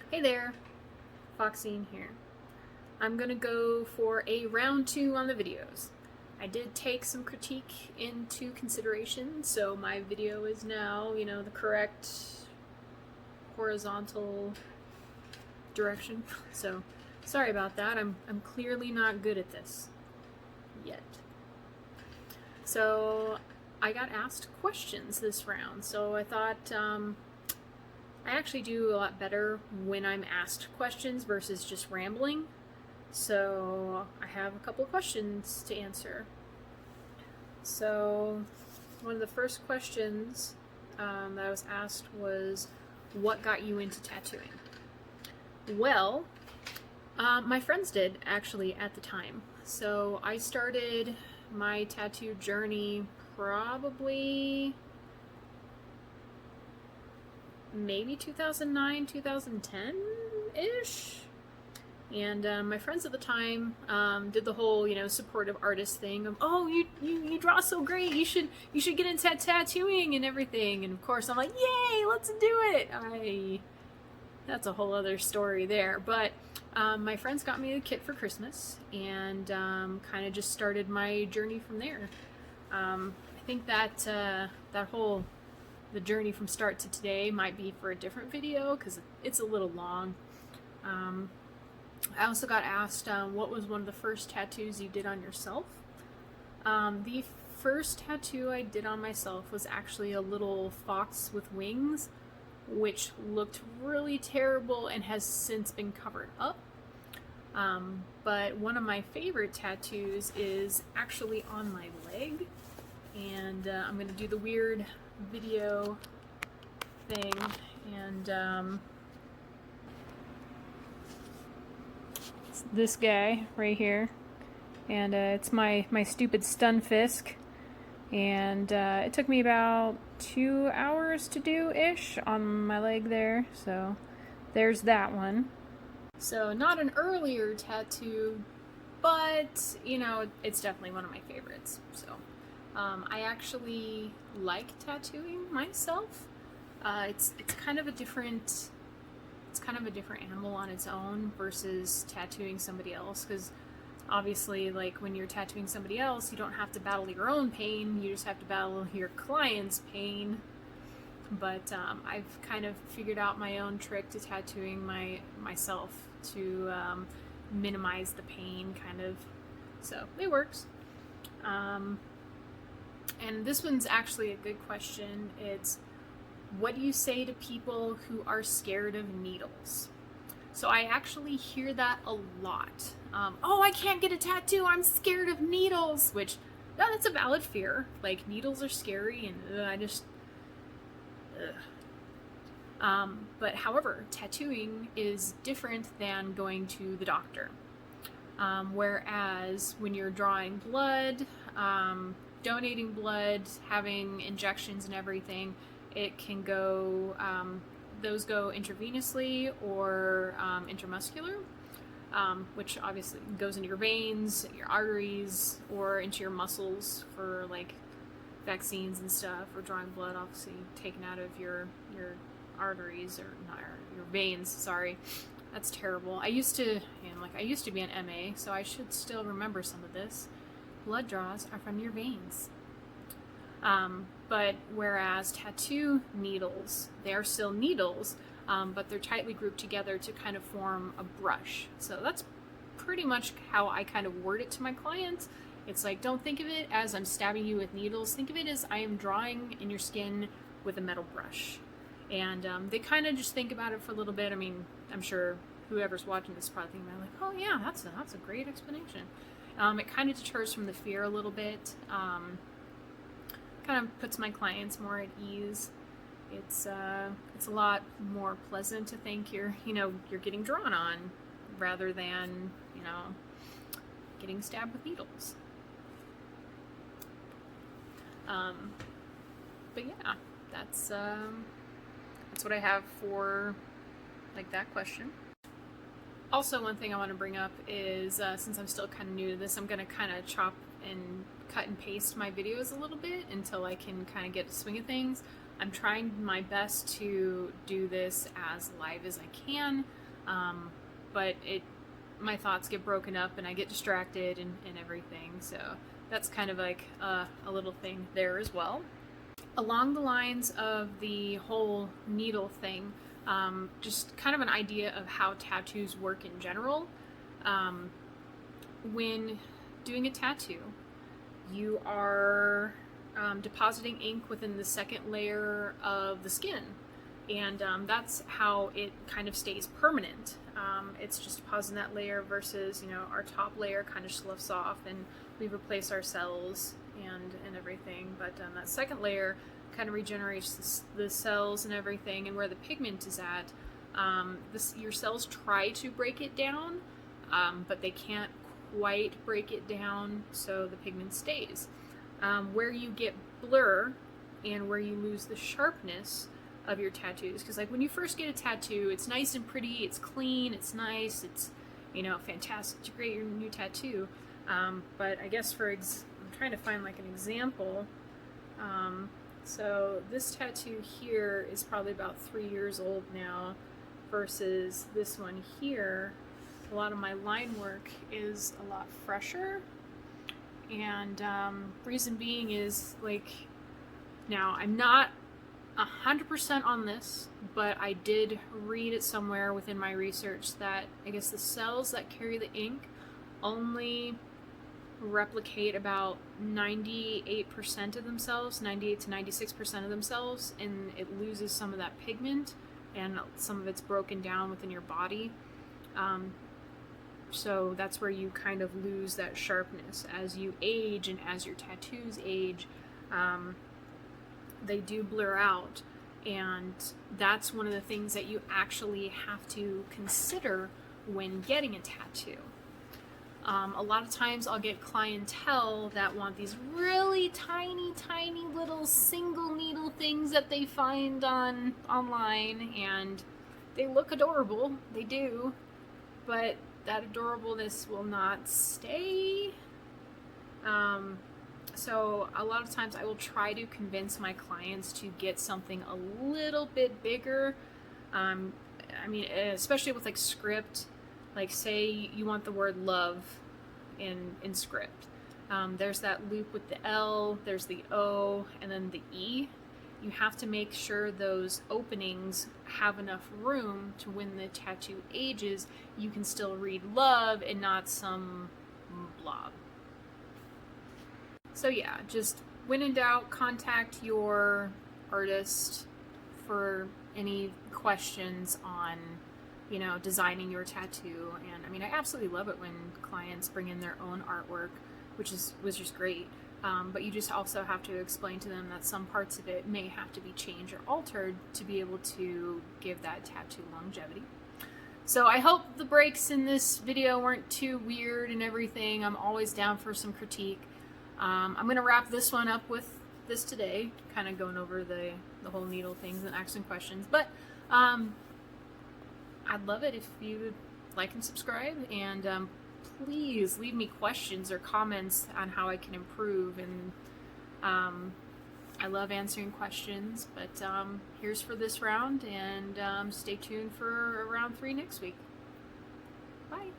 Hey there, Foxine here. I'm gonna go for a round 2 on the videos. I did take some critique into consideration, so my video is now, the correct horizontal direction. So, sorry about that. I'm clearly not good at this yet. So, I got asked questions this round, so I thought I actually do a lot better when I'm asked questions versus just rambling. So I have a couple of questions to answer. So one of the first questions that I was asked was, what got you into tattooing? Well, my friends did actually at the time. So I started my tattoo journey probably maybe 2009, 2010-ish. And my friends at the time did the whole, supportive artist thing of, oh, you draw so great, you should get into tattooing and everything. And of course, I'm like, yay, let's do it. That's a whole other story there. But my friends got me a kit for Christmas, and kind of just started my journey from there. I think that the journey from start to today might be for a different video because it's a little long. I also got asked what was one of the first tattoos you did on yourself. The first tattoo I did on myself was actually a little fox with wings, which looked really terrible and has since been covered up. But one of my favorite tattoos is actually on my leg, and I'm going to do the weird video thing, and it's this guy right here, and it's my stupid Stunfisk, and it took me about 2 hours to do ish on my leg there. So there's that one. So not an earlier tattoo, but it's definitely one of my favorites. So I actually like tattooing myself. It's kind of a different animal on its own versus tattooing somebody else, because obviously, like, when you're tattooing somebody else, you don't have to battle your own pain, you just have to battle your client's pain. But I've kind of figured out my own trick to tattooing myself to minimize the pain, kind of. So it works. And this one's actually a good question. It's, what do you say to people who are scared of needles? So I actually hear that a lot. Oh, I can't get a tattoo, I'm scared of needles, which, no, that's a valid fear. Like, needles are scary, and I just, but however, tattooing is different than going to the doctor. Whereas when you're drawing blood, donating blood, having injections and everything, it can go, those go intravenously or intramuscular, which obviously goes into your veins, your arteries, or into your muscles for like vaccines and stuff, or drawing blood obviously taken out of your arteries, or not your veins, sorry. That's terrible. I used to be an MA, so I should still remember some of this. Blood draws are from your veins. But whereas tattoo needles, they are still needles, but they're tightly grouped together to kind of form a brush. So that's pretty much how I kind of word it to my clients. It's like, don't think of it as I'm stabbing you with needles. Think of it as I am drawing in your skin with a metal brush. And they kind of just think about it for a little bit. I mean, I'm sure whoever's watching this is probably thinking, like, oh yeah, that's a great explanation. It kind of deters from the fear a little bit. Kind of puts my clients more at ease. It's a lot more pleasant to think you're getting drawn on, rather than getting stabbed with needles. But yeah, that's what I have for like that question. Also, one thing I want to bring up is, since I'm still kind of new to this, I'm going to kind of chop and cut and paste my videos a little bit until I can kind of get a swing of things. I'm trying my best to do this as live as I can, but my thoughts get broken up and I get distracted and everything, so that's kind of like a little thing there as well. Along the lines of the whole needle thing, just kind of an idea of how tattoos work in general. When doing a tattoo, you are depositing ink within the second layer of the skin, and that's how it kind of stays permanent. It's just depositing that layer versus, you know, our top layer kind of sloughs off and we replace our cells and everything, but that second layer kind of regenerates the cells and everything, and where the pigment is at, your cells try to break it down, but they can't quite break it down, so the pigment stays. Where you get blur and where you lose the sharpness of your tattoos, because like when you first get a tattoo, it's nice and pretty, it's clean, it's nice, it's, you know, fantastic, it's great, your new tattoo. But I guess I'm trying to find like an example. So this tattoo here is probably about 3 years old now, versus this one here. A lot of my line work is a lot fresher, and reason being is, like, now I'm not 100% on this, but I did read it somewhere within my research that I guess the cells that carry the ink only replicate about 98% of themselves, 98 to 96% of themselves, and it loses some of that pigment and some of it's broken down within your body. So that's where you kind of lose that sharpness as you age, and as your tattoos age, they do blur out, and that's one of the things that you actually have to consider when getting a tattoo. A lot of times I'll get clientele that want these really tiny little single needle things that they find online, and they look adorable, they do, but that adorableness will not stay. So a lot of times I will try to convince my clients to get something a little bit bigger. I mean, especially with like script, like say you want the word love in script. There's that loop with the L, there's the O, and then the E. You have to make sure those openings have enough room to, when the tattoo ages, you can still read love and not some blob. So yeah, just when in doubt, contact your artist for any questions on, you know, designing your tattoo. And I mean, I absolutely love it when clients bring in their own artwork, which was just great. But you just also have to explain to them that some parts of it may have to be changed or altered to be able to give that tattoo longevity. So I hope the breaks in this video weren't too weird and everything. I'm always down for some critique. I'm going to wrap this one up with this today, kind of going over the whole needle things and asking questions. But I'd love it if you would like and subscribe, and please leave me questions or comments on how I can improve. And I love answering questions, but here's for this round, and stay tuned for round 3 next week. Bye.